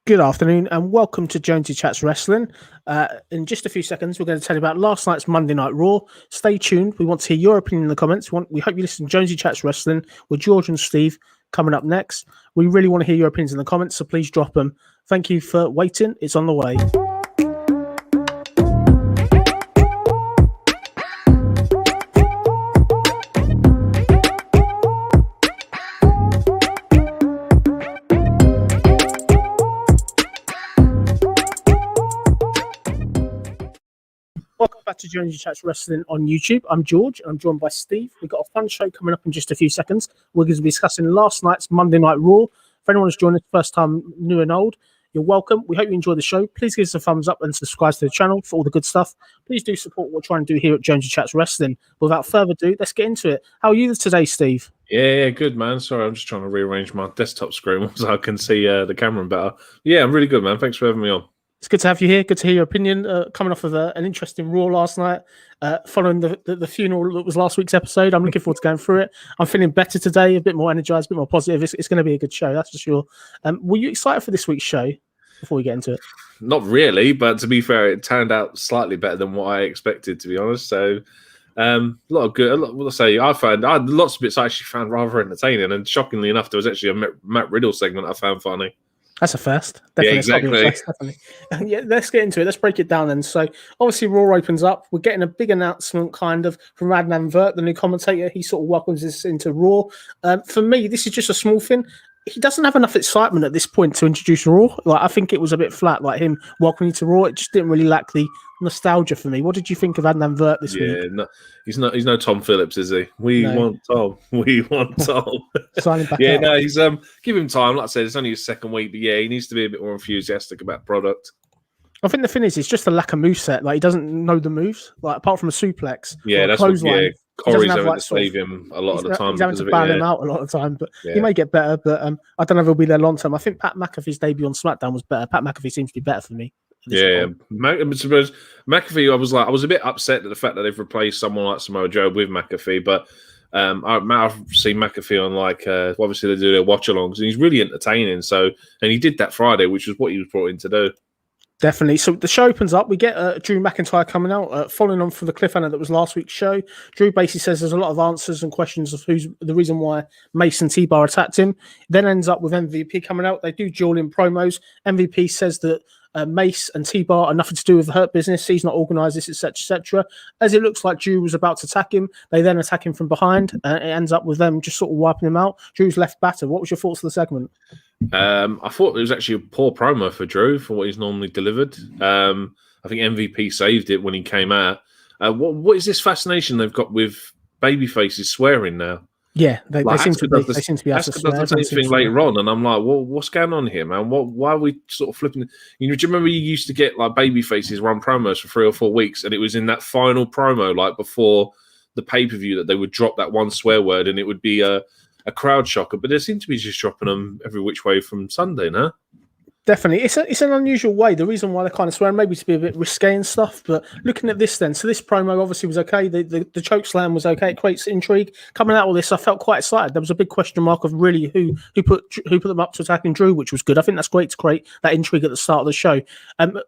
Good afternoon and welcome to Jonesy Chats Wrestling. In just a few seconds, we're going to tell you about last night's Monday Night Raw. Stay tuned. We want to hear your opinion in the comments. We hope you listen to Jonesy Chats Wrestling with George and Steve coming up next. We really want to hear your opinions in the comments, so please drop them. Thank you for waiting. It's on the way. Welcome back to Jonesy Chats Wrestling on YouTube. I'm George, and I'm joined by Steve. We've got a fun show coming up in just a few seconds. We're going to be discussing last night's Monday Night Raw. If anyone has joined us first time, new and old, you're welcome. We hope you enjoy the show. Please give us a thumbs up and subscribe to the channel for all the good stuff. Please do support what we're trying to do here at Jonesy Chats Wrestling. Without further ado, let's get into it. How are you today, Steve? Yeah, good, man. Sorry, I'm just trying to rearrange my desktop screen so I can see the camera better. Yeah, I'm really good, man. Thanks for having me on. It's good to have you here. Good to hear your opinion. Coming off of an interesting Raw last night, following the funeral that was last week's episode. I'm looking forward to going through it. I'm feeling better today, a bit more energized, a bit more positive. It's going to be a good show, that's for sure. Were you excited for this week's show before we get into it? Not really, but to be fair, it turned out slightly better than what I expected, to be honest. So, I had lots of bits I actually found rather entertaining, and shockingly enough, there was actually a Matt Riddle segment I found funny. That's a first. Definitely. Yeah, exactly. First, definitely. Yeah, let's get into it. Let's break it down then. So, obviously, Raw opens up. We're getting a big announcement, kind of, from Adnan Vert, the new commentator. He sort of welcomes us into Raw. For me, this is just a small thing. He doesn't have enough excitement at this point to introduce Raw. Like, I think it was a bit flat, like him welcoming you to Raw. It just didn't really lack the nostalgia for me. What did you think of Adnan Vert this week? Yeah, he's no Tom Phillips, is he? We want Tom. We want Tom. He's give him time. Like I said, it's only his second week, but yeah, he needs to be a bit more enthusiastic about product. I think the thing is, it's just a lack of moveset. Like, he doesn't know the moves, like apart from a suplex. Yeah, that's what. Yeah, Corey's having to save him a lot of the time. He's having to bail him out a lot of the time, but he may get better. But I don't know if he'll be there long term. I think Pat McAfee's debut on SmackDown was better. Pat McAfee seems to be better for me. Yeah, McAfee. I was a bit upset at the fact that they've replaced someone like Samoa Joe with McAfee, but I've seen McAfee on obviously they do their watch-alongs, and he's really entertaining. So, and he did that Friday, which was what he was brought in to do. Definitely. So the show opens up. We get Drew McIntyre coming out, following on from the cliffhanger that was last week's show. Drew basically says there's a lot of answers and questions of who's the reason why MACE and T-BAR attacked him. Then ends up with MVP coming out. They do dueling promos. MVP says that MACE and T-BAR are nothing to do with the Hurt Business. He's not organised this, etc., etc. As it looks like Drew was about to attack him, they then attack him from behind. It ends up with them just sort of wiping him out. Drew's left battered. What was your thoughts of the segment? I thought it was actually a poor promo for Drew for what he's normally delivered. I think MVP saved it when he came out. What is this fascination they've got with babyfaces swearing now? Yeah, they seem to be. They seem to be. Asuka does the same thing later on, and I'm like, well, what's going on here, man? Why are we sort of flipping? You know, do you remember you used to get like babyfaces run promos for 3 or 4 weeks, and it was in that final promo, like before the pay-per-view, that they would drop that one swear word, and it would be a crowd shocker. But they seem to be just dropping them every which way from Sunday now. Definitely. It's an unusual way. The reason why they're kind of swearing, maybe to be a bit risque and stuff, but looking at this then, so this promo obviously was okay. The choke slam was okay. It creates intrigue. Coming out with this, I felt quite excited. There was a big question mark of really who put them up to attacking Drew, which was good. I think that's great to create that intrigue at the start of the show.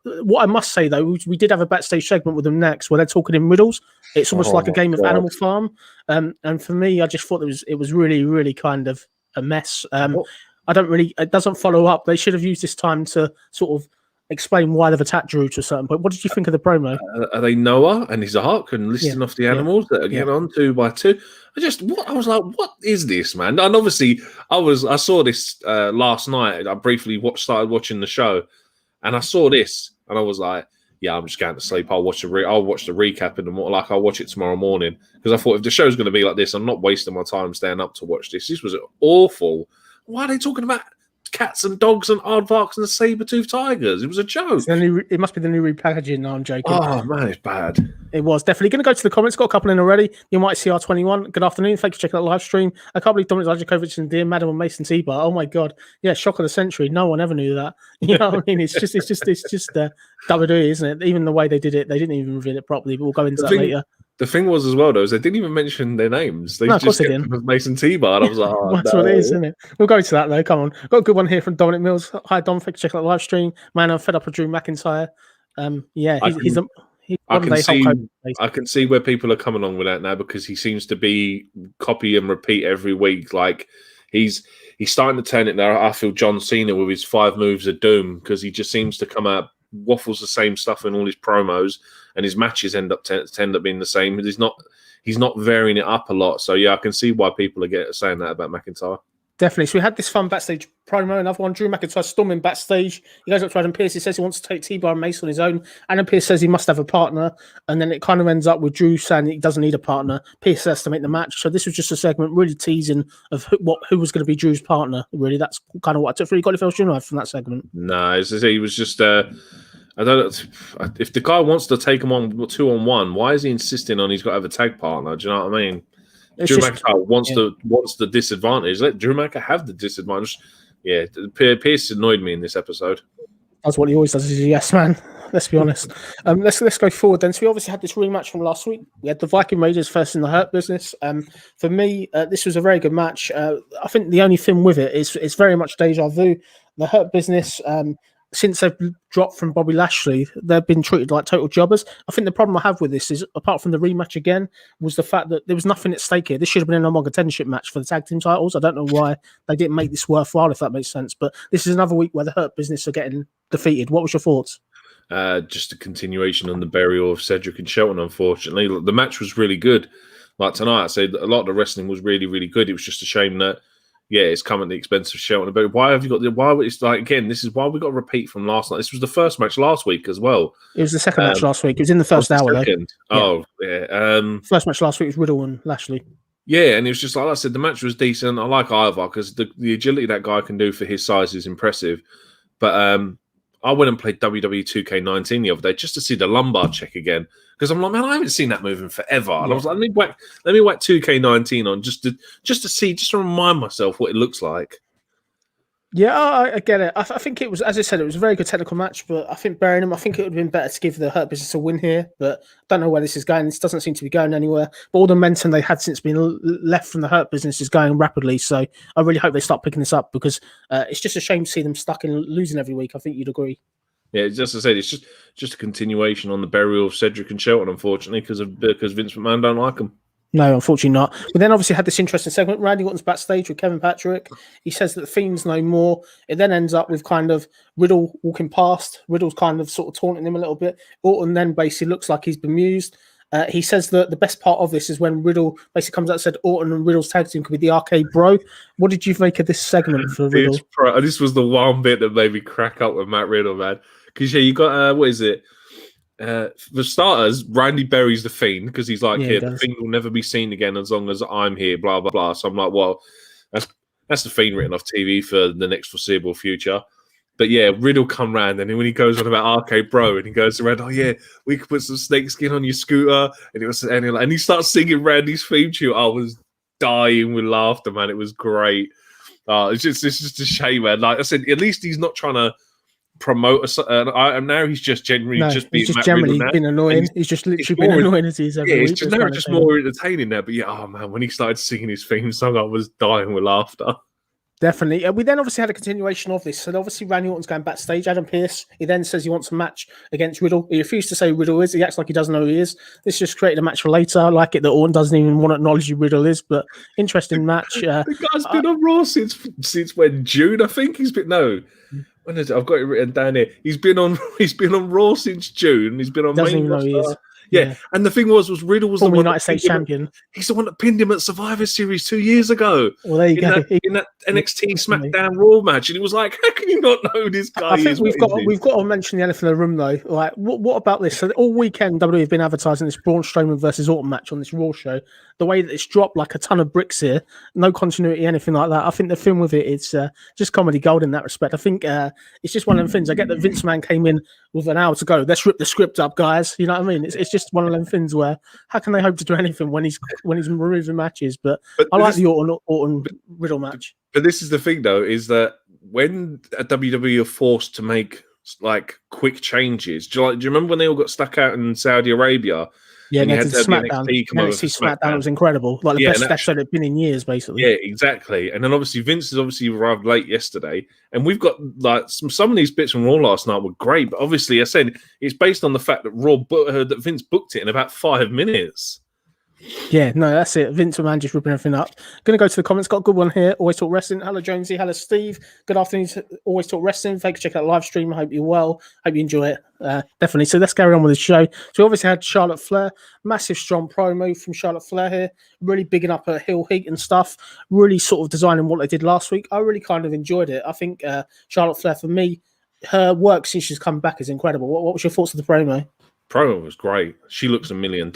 What I must say, though, we did have a backstage segment with them next where they're talking in riddles. It's almost like a game of Animal Farm. And for me, I just thought it was really, really kind of a mess. It doesn't follow up. They should have used this time to sort of explain why they've attacked Drew to a certain point. What did you think of the promo? Are they Noah and his ark and listing off the animals that are getting on 2 by 2? I was like, what is this, man? And obviously, I saw this last night. I briefly started watching the show, and I saw this, and I was like, yeah, I'm just going to sleep. I'll watch the recap in the morning. I'll watch it tomorrow morning, because I thought if the show's going to be like this, I'm not wasting my time staying up to watch this. This was awful. Why are they talking about cats and dogs and aardvarks and the saber-toothed tigers? It was a joke. It must be the new repackaging. No, I'm joking. Oh, man, it's bad. It was definitely. Going to go to the comments. Got a couple in already. You might see R21. Good afternoon. Thanks for checking out the live stream. I can't believe Dominic Zajakovic and dear Madam and Mace and T-BAR. Oh, my God. Yeah, shock of the century. No one ever knew that. You know what I mean? It's just WWE, isn't it? Even the way they did it, they didn't even reveal it properly, but we'll go into that later. The thing was as well, though, is they didn't even mention their names. They just kept them as MACE and T-BAR. And I was like, oh, that's what it is, isn't it? We'll go to that, though. Come on. Got a good one here from Dominic Mills. Hi, Dom. Thanks for checking out the live stream. Man, I'm fed up with Drew McIntyre. I can see where people are coming on with that now because he seems to be copy and repeat every week. Like, he's starting to turn it there. I feel John Cena with his 5 moves of doom because he just seems to come out, waffles the same stuff in all his promos, and his matches tend up being the same. He's not varying it up a lot. So yeah, I can see why people are saying that about McIntyre. Definitely. So we had this fun backstage promo, another one. Drew McIntyre storming backstage. He goes up to Adam Pearce. He says he wants to take T-Bar and Mace on his own. Adam Pearce says he must have a partner. And then it kind of ends up with Drew saying he doesn't need a partner. Pearce has to make the match. So this was just a segment really teasing of who was going to be Drew's partner. Really, that's kind of what I took for you. Got anything else you know from that segment? No, he was just... I don't. If the guy wants to take him on 2-on-1, why is he insisting on he's got to have a tag partner? Do you know what I mean? Drew McIntyre wants the disadvantage. Let Drew McIntyre have the disadvantage. Yeah, Pearce annoyed me in this episode. That's what he always does. Is yes, man. Let's be honest. Let's go forward then. So we obviously had this rematch from last week. We had the Viking Raiders first in the Hurt Business. For me, this was a very good match. I think the only thing with it is it's very much deja vu. The Hurt Business. Since they've dropped from Bobby Lashley, they've been treated like total jobbers. I think the problem I have with this is, apart from the rematch again, was the fact that there was nothing at stake here. This should have been a number one contendership match for the tag team titles. I don't know why they didn't make this worthwhile, if that makes sense. But this is another week where the Hurt Business are getting defeated. What was your thoughts? Just a continuation on the burial of Cedric and Shelton, unfortunately. The match was really good. Like tonight, I said a lot of the wrestling was really, really good. It was just a shame that it's come at the expense of Shelton. But why have you got it's like, again, this is why we got a repeat from last night. This was the first match last week as well. It was the second match last week. It was in the first hour, though. First match last week was Riddle and Lashley. Yeah, and it was just like I said, the match was decent. I like Ivar because the agility that guy can do for his size is impressive. But I went and played WWE 2K19 the other day just to see the lumbar check again. Because I'm like, man, I haven't seen that move in forever. And I was like, let me whack 2K19 on just to remind myself what it looks like. Yeah, I get it. I think it was, as I said, it was a very good technical match, but I think burying him, I think it would have been better to give the Hurt Business a win here, but I don't know where this is going. This doesn't seem to be going anywhere. But all the momentum they had since being left from the Hurt Business is going rapidly, so I really hope they start picking this up because it's just a shame to see them stuck in losing every week. I think you'd agree. Yeah, just as I said, it's just a continuation on the burial of Cedric and Shelton, unfortunately, because Vince McMahon don't like them. No, unfortunately not. We then obviously had this interesting segment. Randy Orton's backstage with Kevin Patrick. He says that the Fiend's no more. It then ends up with kind of Riddle walking past. Riddle's kind of sort of taunting him a little bit. Orton then basically looks like he's bemused. He says that the best part of this is when Riddle basically comes out and said Orton and Riddle's tag team could be the Arcade Bro. What did you make of this segment for Riddle? This was the one bit that made me crack up with Matt Riddle, man. Because you got, what is it? For starters, Randy buries the Fiend because he's like, the Fiend will never be seen again as long as I'm here, blah, blah, blah. So I'm like, well, that's the Fiend written off TV for the next foreseeable future. But yeah, Riddle come round, and when he goes on about Arcade Bro, and he goes around, oh yeah, we could put some snake skin on your scooter, and he starts singing Randy's theme tune. I was dying with laughter, man. It was great. It's just a shame, man. Like I said, at least he's not trying to promote and now he's just generally been annoying. He's just literally been annoying as he's every week. It's just more entertaining now. But yeah, oh man, when he started singing his theme song, I was dying with laughter. Definitely. We then obviously had a continuation of this. So obviously Randy Orton's going backstage. Adam Pearce, he then says he wants a match against Riddle. He refused to say who Riddle is. He acts like he doesn't know who he is. This just created a match for later. I like it that Orton doesn't even want to acknowledge who Riddle is, but interesting match. The guy's been on Raw since when? June, I think. When is it? I've got it written down here. He's been on Raw since June. He's been on main roster. Yeah, and the thing was Riddle was former United States champion. He's the one that pinned him at Survivor Series 2 years ago. Well, there you go. In that NXT SmackDown Raw match, and it was like, how can you not know this guy? I think we've got to mention the elephant in the room, though. Like, what about this? So all weekend, WWE have been advertising this Braun Strowman versus Orton match on this Raw show. The way that it's dropped like a ton of bricks here, no continuity, anything like that. I think the film with it's just comedy gold in that respect. I think it's just one of them things. I get that Vince McMahon came in with an hour to go. Let's rip the script up, guys. You know what I mean? It's just one of them things where how can they hope to do anything when he's removing matches? But I like the Orton Riddle match. But this is the thing, though, is that when a WWE are forced to make like quick changes, do you remember when they all got stuck out in Saudi Arabia? Yeah, and and you they had did to have the SmackDown. NXT come over for NXT SmackDown SmackDown. was incredible. Like the Yeah, best episode it's been in years, basically. Yeah, exactly. And then obviously Vince has obviously arrived late yesterday, and we've got like some of these bits from Raw last night were great, but obviously I said it's based on the fact that that Vince booked it in about 5 minutes. Yeah, no, that's it. Vince McMahon just ripping everything up. Going to go to the comments. Got a good one here. Always Talk Wrestling. Hello, Jonesy. Hello, Steve. Good afternoon. Always Talk Wrestling. Thanks for checking out the live stream. I hope you're well. Hope you enjoy it. Definitely. So let's carry on with the show. So we obviously had Charlotte Flair. Massive, strong promo from Charlotte Flair here. Really bigging up her heel heat and stuff. Really sort of designing what they did last week. I really kind of enjoyed it. I think Charlotte Flair, for me, her work since she's come back is incredible. What was your thoughts of the promo? Promo was great. She looks $1 million.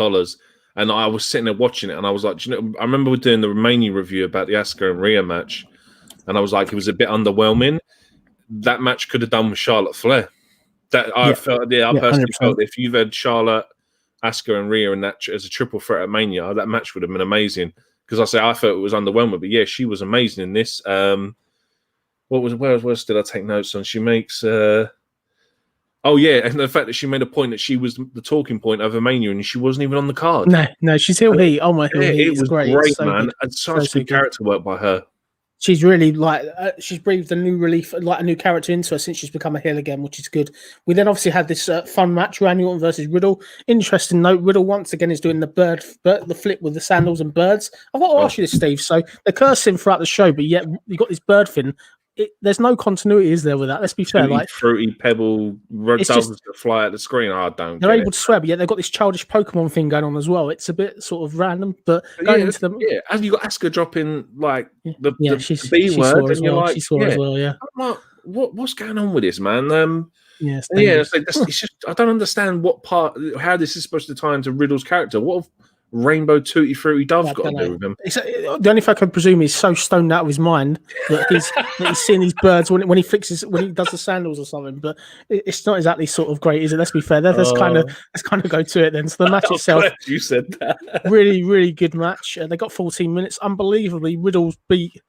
And I was sitting there watching it, and I was like, I remember we were doing the Romania review about the Asuka and Rhea match, and I was like, it was a bit underwhelming. That match could have done with Charlotte Flair. I personally 100%. felt if you've had Charlotte, Asuka, and Rhea in that as a triple threat at Mania, that match would have been amazing. Because I felt it was underwhelming, but yeah, she was amazing in this. Where else did I take notes on? She makes. Oh yeah, and the fact that she made a point that she was the talking point of a Mania and she wasn't even on the card. No, she's heel heat. Oh my heel heat is great. Great, so man. Good. And such good character work by her. She's really like she's breathed a new relief, like a new character into her since she's become a heel again, which is good. We then obviously had this fun match, Randy Orton versus Riddle. Interesting note: Riddle once again is doing the flip with the sandals and birds. I've got to ask you this, Steve. So they're cursing throughout the show, but yet you got this bird thing. There's no continuity, is there, with that? Let's be fair. Like fruity pebble doves that fly at the screen. I don't. They're able to swear, but yet they've got this childish Pokemon thing going on as well. It's a bit sort of random, but going into them, and you got Asuka dropping like the B word as well. Like, she saw as well. Yeah. I'm like, what's going on with this, man? It's just I don't understand how this is supposed to tie into Riddle's character. What Rainbow Tutti Fruity Dove's got to do with him? The only thing I can presume he's so stoned out of his mind that he's seeing these birds when he does the sandals or something. But it's not exactly sort of great, is it? Let's be fair. Let's kind of go to it then. So the match itself, you said that. really, really good match. They got 14 minutes. Unbelievably, Riddle's beat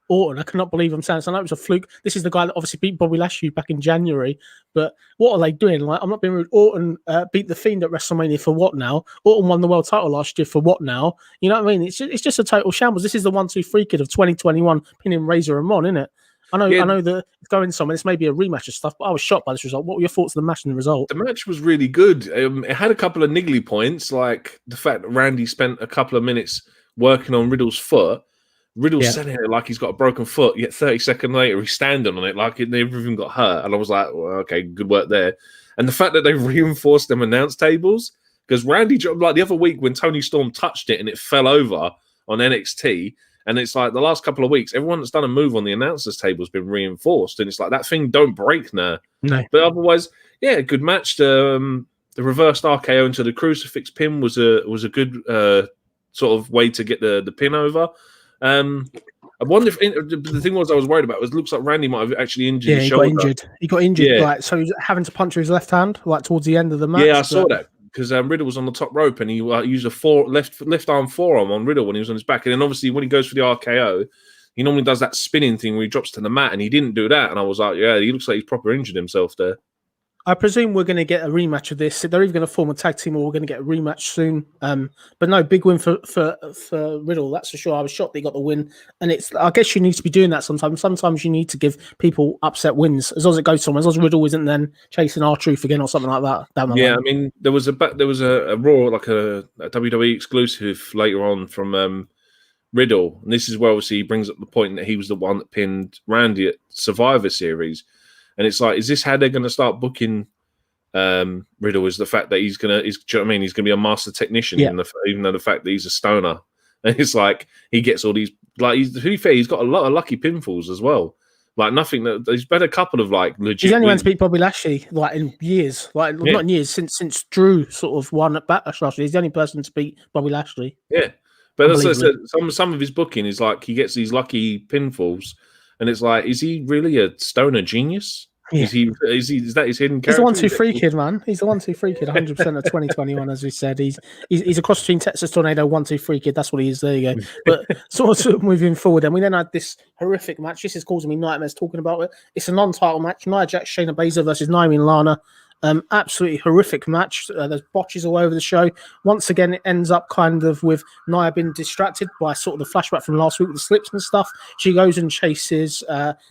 Orton. I cannot believe I'm saying this. I know it was a fluke. This is the guy that obviously beat Bobby Lashley back in January. But what are they doing? Like, I'm not being rude. Orton beat The Fiend at WrestleMania for what now? Orton won the world title last year for what now? You know what I mean? It's just a total shambles. This is the 1-2-3 kid of 2021 pinning Razor Ramon, isn't it? I know that it's going somewhere. This may be a rematch of stuff, but I was shocked by this result. What were your thoughts on the match and the result? The match was really good. It had a couple of niggly points, like the fact that Randy spent a couple of minutes working on Riddle's foot. Riddle's sitting there like he's got a broken foot, yet 30 seconds later he's standing on it like everything got hurt. And I was like, well, okay, good work there. And the fact that they reinforced them announce tables, because Randy, like the other week when Tony Storm touched it and it fell over on NXT, and it's like the last couple of weeks, everyone that's done a move on the announcers table has been reinforced. And it's like that thing don't break now. No. But otherwise, yeah, good match. The reversed RKO into the crucifix pin was a good sort of way to get the pin over. I wonder if the thing was I was worried about was it looks like Randy might have actually injured his shoulder. He got injured. Like, so he was having to punch with his left hand like towards the end of the match. Yeah, I saw that because Riddle was on the top rope and he used a left arm forearm on Riddle when he was on his back. And then obviously when he goes for the RKO, he normally does that spinning thing where he drops to the mat, and he didn't do that. And I was like, yeah, he looks like he's proper injured himself there. I presume we're going to get a rematch of this. They're either going to form a tag team or we're going to get a rematch soon. But no, big win for Riddle, that's for sure. I was shocked they got the win. And I guess you need to be doing that sometimes. Sometimes you need to give people upset wins as long as it goes somewhere. As long as Riddle isn't then chasing R-Truth again or something like that. I mean, there was a Raw, like a WWE exclusive later on from Riddle. And this is where obviously he brings up the point that he was the one that pinned Randy at Survivor Series. And it's like, is this how they're going to start booking Riddle? Is the fact that he's going to, do you know what I mean? He's going to be a master technician, even though the fact that he's a stoner. And it's like, he gets all these, like, to be fair, he's got a lot of lucky pinfalls as well. Like, nothing that, he's had a couple of, like, legit. He's only went to beat Bobby Lashley, like, in years. Like, not in years, since Drew sort of won at Backlash last year. He's the only person to beat Bobby Lashley. Yeah. But some of his booking is like, he gets these lucky pinfalls. And it's like, is he really a stoner genius? Yeah. Is that his hidden character? He's the 1-2-3 kid, man. He's the 1-2-3 kid, 100% of 2021, as we said. He's a cross between Texas Tornado, 1-2-3 kid. That's what he is. There you go. But sort of moving forward, and we then had this horrific match. This is causing me nightmares talking about it. It's a non-title match. Nia Jax, Shayna Baszler versus Naomi and Lana. Absolutely horrific match. There's botches all over the show. Once again, it ends up kind of with Nia being distracted by sort of the flashback from last week with the slips and stuff. She goes and chases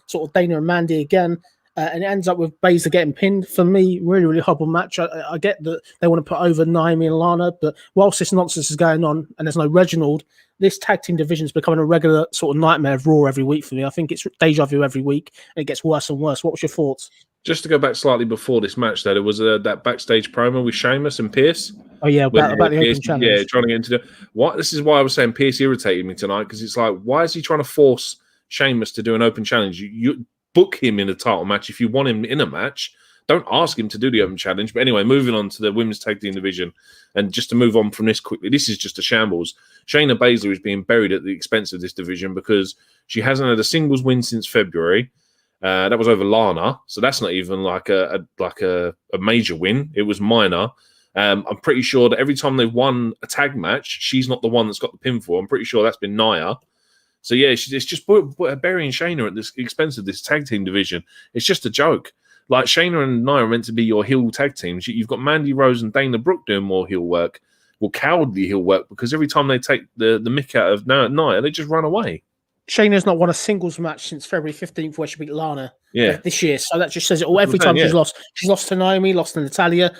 sort of Dana and Mandy again. And it ends up with Baszler getting pinned. For me, really, really horrible match. I get that they want to put over Naomi and Lana, but whilst this nonsense is going on and there's no Reginald, this tag team division is becoming a regular sort of nightmare of Raw every week for me. I think it's deja vu every week, and it gets worse and worse. What was your thoughts? Just to go back slightly before this match, though, there was that backstage promo with Sheamus and Pierce. Oh yeah, about the Open Challenge. Yeah, trying to get into what. This is why I was saying Pierce irritated me tonight, because it's like, why is he trying to force Sheamus to do an Open Challenge? You book him in a title match if you want him in a match. Don't ask him to do the Open Challenge. But anyway, moving on to the women's tag team division, and just to move on from this quickly, this is just a shambles. Shayna Baszler is being buried at the expense of this division because she hasn't had a singles win since February. That was over Lana, so that's not even like a major win. It was minor. I'm pretty sure that every time they've won a tag match, she's not the one that's got the pinfall. I'm pretty sure that's been Nia. So yeah, it's just burying Shayna at the expense of this tag team division. It's just a joke. Like, Shayna and Nia are meant to be your heel tag teams. You've got Mandy Rose and Dana Brooke doing more heel work, cowardly heel work, because every time they take the mick out of Nia, they just run away. Shayna's not won a singles match since February 15th, where she beat Lana this year. So that just says it all. Every time she's lost to Naomi, lost to Natalya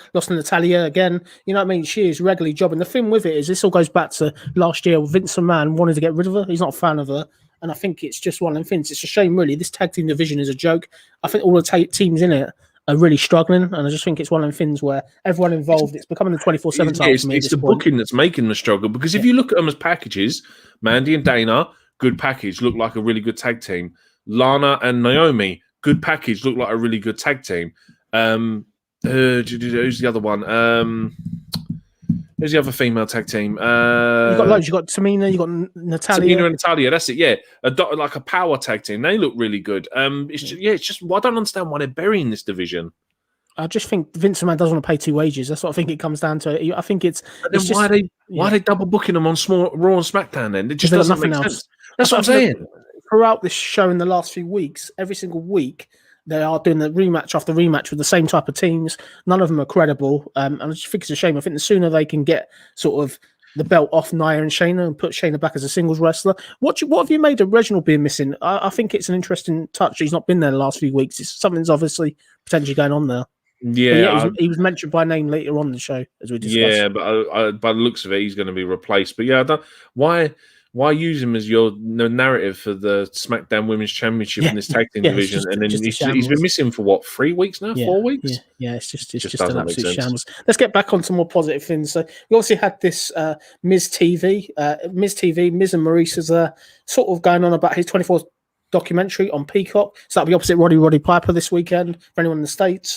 again. You know what I mean? She is regularly jobbing. The thing with it is this all goes back to last year. Vince McMahon wanted to get rid of her. He's not a fan of her. And I think it's just one of them things. It's a shame, really. This tag team division is a joke. I think all the teams in it are really struggling. And I just think it's one of them things where everyone involved, it's becoming the 24/7 title for me. It's the booking that's making the struggle. Because if you look at them as packages, Mandy and Dana, good package, look like a really good tag team. Lana and Naomi, good package, look like a really good tag team. Who's the other one? Who's the other female tag team? You've got loads. You've got Tamina, you've got Natalya. Tamina and Natalya, that's it, yeah. Like a power tag team. They look really good. It's just I don't understand why they're burying this division. I just think Vince McMahon doesn't want to pay two wages. That's what I think it comes down to. I think it's. But then why are they double booking them on Raw and SmackDown then? It just doesn't make sense. That's what I'm saying. Throughout this show in the last few weeks, every single week, they are doing the rematch after rematch with the same type of teams. None of them are credible. And I just think it's a shame. I think the sooner they can get sort of the belt off Nia and Shayna and put Shayna back as a singles wrestler. What have you made of Reginald being missing? I think it's an interesting touch. He's not been there the last few weeks. Something's obviously potentially going on there. Yeah, he was mentioned by name later on in the show, as we discussed. Yeah, but by the looks of it, he's going to be replaced. But yeah, why use him as your narrative for the SmackDown Women's Championship in this tag team division? And then he's been missing for what, 3 weeks now? 4 weeks? Yeah, it's just an absolute shambles. Let's get back on to more positive things. So we obviously had this Miz TV. Miz and Maurice's sort of going on about his 24th documentary on Peacock. So that'll be opposite Roddy Piper this weekend for anyone in the States.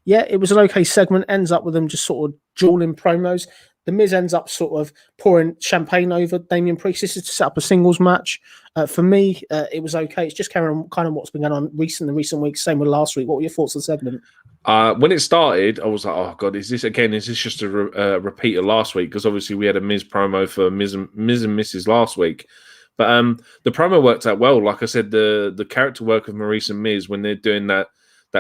It was an okay segment. Ends up with them just sort of dueling promos. The Miz ends up sort of pouring champagne over Damian Priest. This is to set up a singles match. For me, it was okay. It's just carrying on kind of what's been going on in recent weeks. Same with last week. What were your thoughts on the segment? When it started, I was like, oh, God, is this just a repeat of last week? Because obviously we had a Miz promo for Miz and Mrs. last week. But the promo worked out well. Like I said, the character work of Maurice and Miz when they're doing that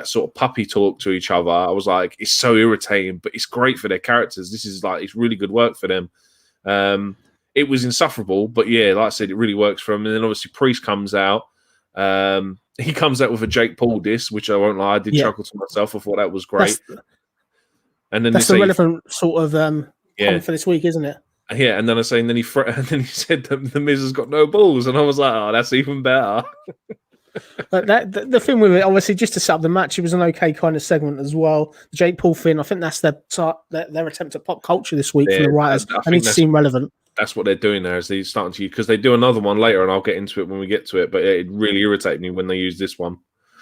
sort of puppy talk to each other, I was like, it's so irritating, but it's great for their characters. This is it's really good work for them. It was insufferable, but yeah, like I said, it really works for them. And then obviously Priest comes out. He comes out with a Jake Paul diss, which I won't lie, I did chuckle to myself. I thought that was great. And then that's the relevant sort of comment for this week, isn't it? Yeah, and then and then he said that the Miz has got no balls, and I was like, oh, that's even better. But the thing with it, obviously, just to set up the match, it was an okay kind of segment as well. The Jake Paul thing, I think that's their attempt at pop culture this week from the writers. I need to seem relevant. That's what they're doing there, is they're starting to use, because they do another one later, and I'll get into it when we get to it. But it really irritated me when they use this one.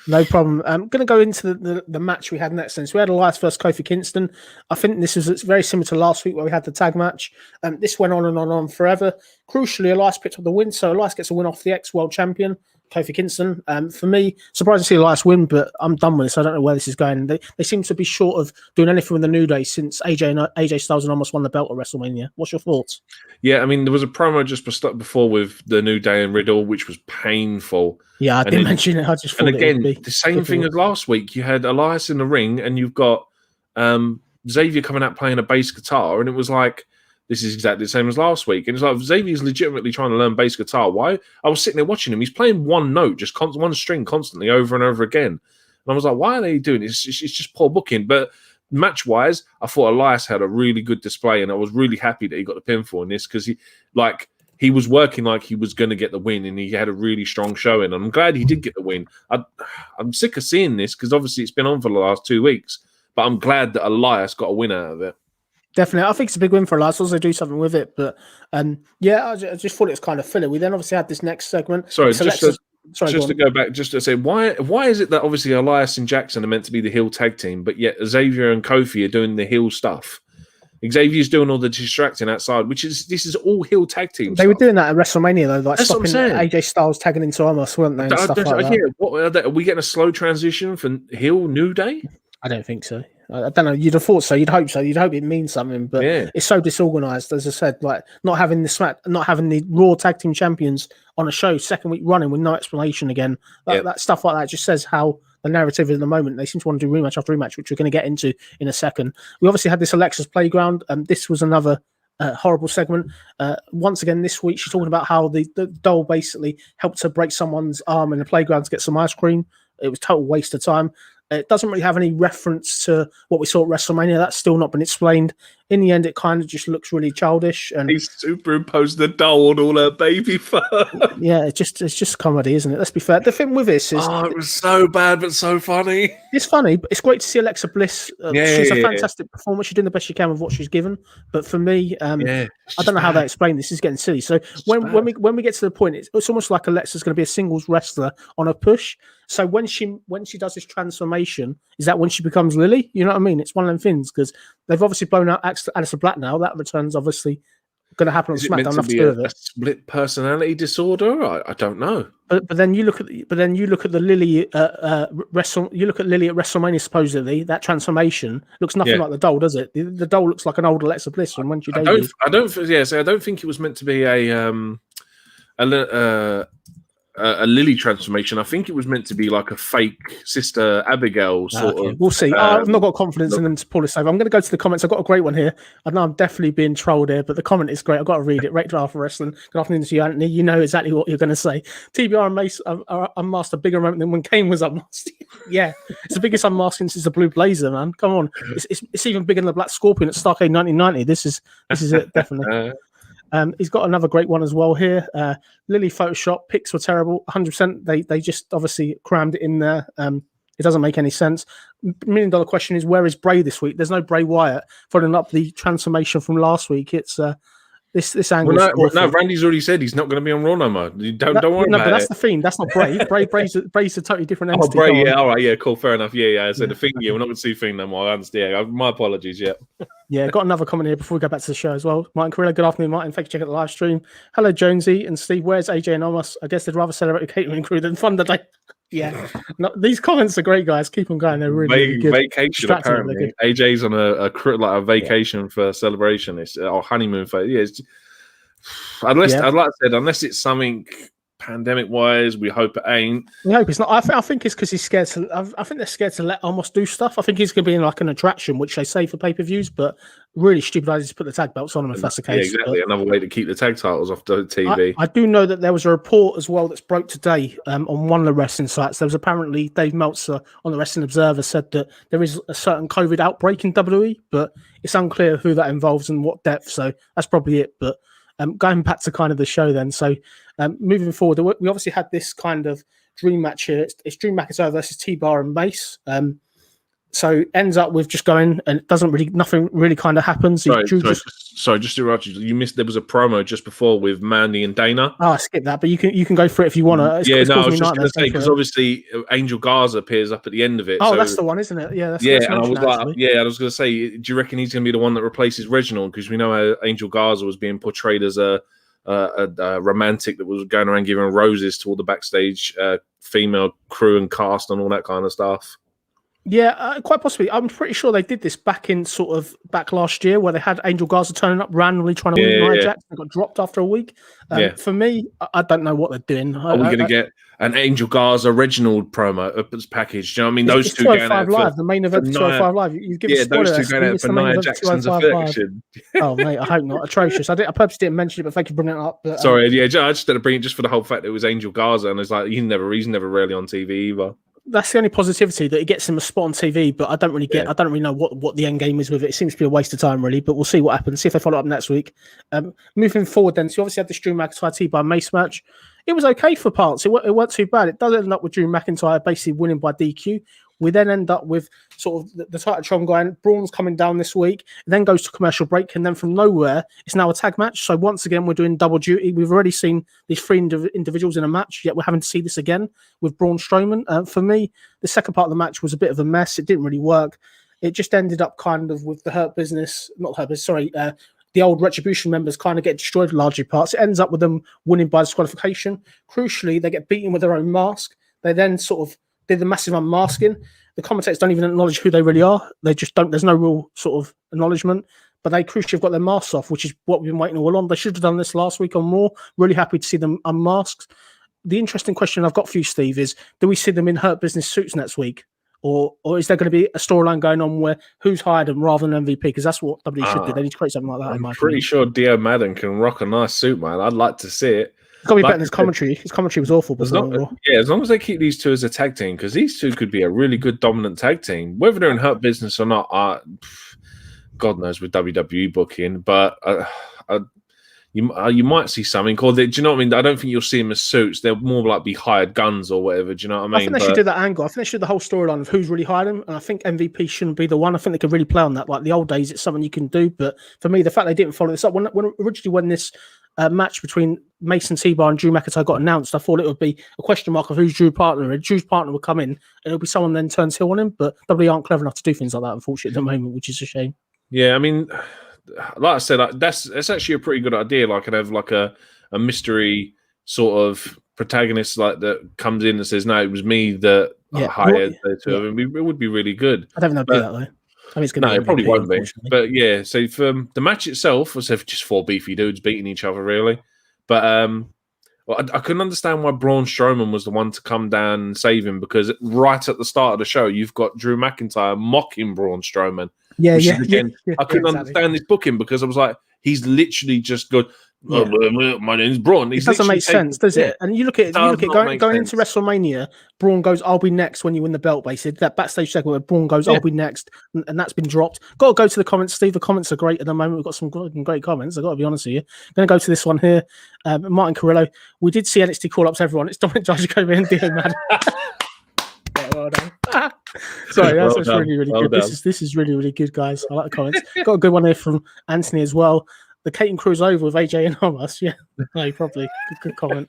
No problem. I'm going to go into the match we had next. Since we had Elias versus Kofi Kingston, I think this is very similar to last week where we had the tag match. This went on and on forever. Crucially, Elias picked up the win, so Elias gets a win off the ex-world champion, Kofi Kingston. For me, surprised to see Elias win, but I'm done with this. I don't know where this is going. They seem to be short of doing anything with the New Day since AJ Styles almost won the belt at WrestleMania. What's your thoughts? Yeah, I mean, there was a promo just before with the New Day and Riddle, which was painful. Yeah, I didn't mention it. I just thought the same thing as last week. You had Elias in the ring, and you've got Xavier coming out playing a bass guitar, and it was like, this is exactly the same as last week. And it's like, Xavier's legitimately trying to learn bass guitar. Why? I was sitting there watching him. He's playing one note, just one string constantly over and over again. And I was like, why are they doing this? It's just poor booking. But match-wise, I thought Elias had a really good display, and I was really happy that he got the pinfall in this because he was working like he was going to get the win, and he had a really strong showing. I'm glad he did get the win. I'm sick of seeing this because obviously it's been on for the last 2 weeks, but I'm glad that Elias got a win out of it. Definitely. I think it's a big win for Elias. Also do something with it. But I just thought it was kind of filler. We then obviously had this next segment. Sorry, just to go back, just to say, why is it that obviously Elias and Jackson are meant to be the heel tag team, but yet Xavier and Kofi are doing the heel stuff? Xavier's doing all the distracting outside, this is all heel tag teams. They were doing that at WrestleMania though, like stopping AJ Styles tagging into Amos, weren't they? And stuff like that. Are we getting a slow transition from heel New Day? I don't think so. I don't know. You'd have thought so. You'd hope so. You'd hope it means something, but it's so disorganized. As I said, like not having the Raw tag team champions on a show second week running with no explanation again. That stuff like that just says how the narrative is at the moment. They seem to want to do rematch after rematch, which we're going to get into in a second. We obviously had this Alexa's Playground. This was another horrible segment. Once again, this week she's talking about how the doll basically helped her break someone's arm in the playground to get some ice cream. It was total waste of time. It doesn't really have any reference to what we saw at WrestleMania. That's still not been explained. In the end, it kind of just looks really childish. And he superimposed the doll on all her baby fur. Yeah, it's just comedy, isn't it? Let's be fair. The thing with this is, it was so bad but so funny. It's funny, but it's great to see Alexa Bliss. She's a fantastic performer. She's doing the best she can with what she's given. But for me, I don't know how they explain this. This is getting silly. So when we get to the point, it's almost like Alexa's going to be a singles wrestler on a push. So when she does this transformation, is that when she becomes Lily? You know what I mean? It's one of them things because they've obviously blown out Aleister Black now. That return's obviously going to happen on SmackDown. Nothing to do with it. A split personality disorder? I don't know. But then you look at the Lily you look at Lily at WrestleMania. Supposedly that transformation looks nothing like the doll, does it? The doll looks like an old Alexa Bliss from when she debuted. I don't think it was meant to be a Lily transformation. I think it was meant to be like a fake Sister Abigail sort of. We'll see. I've not got confidence in them to pull this over. I'm going to go to the comments. I've got a great one here. I know I'm definitely being trolled here, but the comment is great. I've got to read it. Rated R for Wrestling. Good afternoon to you, Anthony. You know exactly what you're going to say. T-BAR and Mace are unmasked a bigger moment than when Kane was unmasked. Yeah, it's the biggest unmasking since the Blue Blazer, man. Come on, it's even bigger than the Black Scorpion at Starrcade 1990. This is it definitely. He's got another great one as well here. Lily Photoshop pics were terrible. 100%. They just obviously crammed it in there. It doesn't make any sense. $1 million question is, where is Bray this week? There's no Bray Wyatt following up the transformation from last week. It's this angle. No, Randy's already said he's not going to be on Raw no more. Don't worry about it. But that's the theme. That's not Bray. Bray's a totally different entity. Oh, Bray, yeah, all right, yeah, cool, fair enough. Yeah. So the thing, we're not going to see Fiend no more. I understand. Yeah, my apologies. Yeah. Yeah, got another comment here before we go back to the show as well. Martin Carrillo, good afternoon, Martin. Thanks for checking out the live stream. Hello, Jonesy and Steve. Where's AJ and Amos? I guess they'd rather celebrate the catering crew than Thunder Day. Yeah, no, these comments are great, guys. Keep them going. They're really good. Vacation, apparently. AJ's on a vacation for celebration. It's our honeymoon phase. Yeah, unless it's something pandemic-wise, we hope it ain't. We hope it's not. I think it's because he's scared to. I think they're scared to let Amos do stuff. I think he's going to be in like an attraction, which they say for pay-per-views, but really stupid idea to put the tag belts on him if that's the case. Yeah, exactly. Another way to keep the tag titles off the TV. I do know that there was a report as well that's broke today on one of the wrestling sites. There was apparently Dave Meltzer on the Wrestling Observer said that there is a certain COVID outbreak in WWE, but it's unclear who that involves and what depth. So that's probably it. But going back to kind of the show then. So moving forward, we obviously had this kind of dream match here. It's Drew McIntyre versus T-Bar and Mace. So ends up with just going, and nothing really kind of happens. Sorry, just to interrupt you. You missed. There was a promo just before with Mandy and Dana. Oh, I skipped that, but you can go for it if you want to. I was just going to say because obviously Angel Garza appears up at the end of it. Oh, so, that's the one, isn't it? Yeah, that's and I was I was going to say, do you reckon he's going to be the one that replaces Reginald? Because we know how Angel Garza was being portrayed as a romantic that was going around giving roses to all the backstage female crew and cast and all that kind of stuff. Yeah, quite possibly. I'm pretty sure they did this back last year, where they had Angel Garza turning up randomly trying to win Nia Jax and got dropped after a week. For me, I don't know what they're doing. Are we going to get an Angel Garza Reginald promo package? Do you know what I mean? Those it's two going out Live, the main event for 205 Live. You've given those two going out for Nia Jackson's affection. Oh, mate, I hope not. Atrocious. I purposely didn't mention it, but thank you for bringing it up. But, sorry, I just had to bring it just for the whole fact that it was Angel Garza, and it's like he's never really on TV either. That's the only positivity, that it gets him a spot on TV, but I don't really know what the end game is with it. It seems to be a waste of time, really, but we'll see what happens. See if they follow up next week. Moving forward, then, so you obviously had this Drew McIntyre T-BAR Mace match. It was okay for parts. It weren't too bad. It does end up with Drew McIntyre basically winning by DQ. We then end up with sort of the Titantron guy, and Braun's coming down this week, then goes to commercial break, and then from nowhere, it's now a tag match. So once again, we're doing double duty. We've already seen these three individuals in a match, yet we're having to see this again with Braun Strowman. For me, the second part of the match was a bit of a mess. It didn't really work. It just ended up kind of with the the old Retribution members kind of get destroyed largely parts. It ends up with them winning by disqualification. Crucially, they get beaten with their own mask. They then sort of did the massive unmasking. The commentators don't even acknowledge who they really are. They just don't. There's no real sort of acknowledgement. But they crucially have got their masks off, which is what we've been waiting all on. They should have done this last week on Raw. Really happy to see them unmasked. The interesting question I've got for you, Steve, is do we see them in Hurt Business suits next week? Or is there going to be a storyline going on where who's hired them rather than MVP? Because that's what WWE should do. They need to create something like that. I'm pretty sure Dio Madden can rock a nice suit, man. I'd like to see it. It's got to be better than his commentary. His commentary was awful. As long as they keep these two as a tag team, because these two could be a really good dominant tag team. Whether they're in Hurt Business or not, God knows with WWE booking. But you might see something. Or do you know what I mean? I don't think you'll see them as suits. They'll more like be hired guns or whatever. Do you know what I mean? I think they should do that angle. I think they should do the whole storyline of who's really hired them. And I think MVP shouldn't be the one. I think they could really play on that. Like the old days, it's something you can do. But for me, the fact they didn't follow this up, when this match between MACE and T-BAR and Drew McIntyre got announced, I thought it would be a question mark of who's Drew's partner. And Drew's partner would come in and it'll be someone then turns heel on him. But WWE aren't clever enough to do things like that, unfortunately, at the moment, which is a shame. Yeah, I mean, like I said, that's actually a pretty good idea. Like, I'd have like a mystery sort of protagonist like that comes in and says, "No, it was me that hired the two of them." It would be really good. I don't think they'll do that though. I mean, it's going to it probably won't be. But yeah, so for the match itself, was just four beefy dudes beating each other, really. But I couldn't understand why Braun Strowman was the one to come down and save him, because right at the start of the show, you've got Drew McIntyre mocking Braun Strowman. I couldn't understand this booking, because I was like, he's literally just good. My name's Braun. It doesn't make sense, does it? And you look at going into WrestleMania, Braun goes, "I'll be next" when you win the belt. Basically, that backstage segment where Braun goes, "I'll be next," and that's been dropped. Got to go to the comments, Steve. The comments are great at the moment. We've got some great comments. I've got to be honest with you. Going to go to this one here. Martin Carrillo. We did see NXT call ups. Everyone. It's Dominic Dijakovic and Dio Madden. Well done. Sorry, that's really good. This is really good, guys. I like the comments. Got a good one here from Anthony as well. The Caton Cruz over with AJ and Hamas. Yeah, no, probably good comment.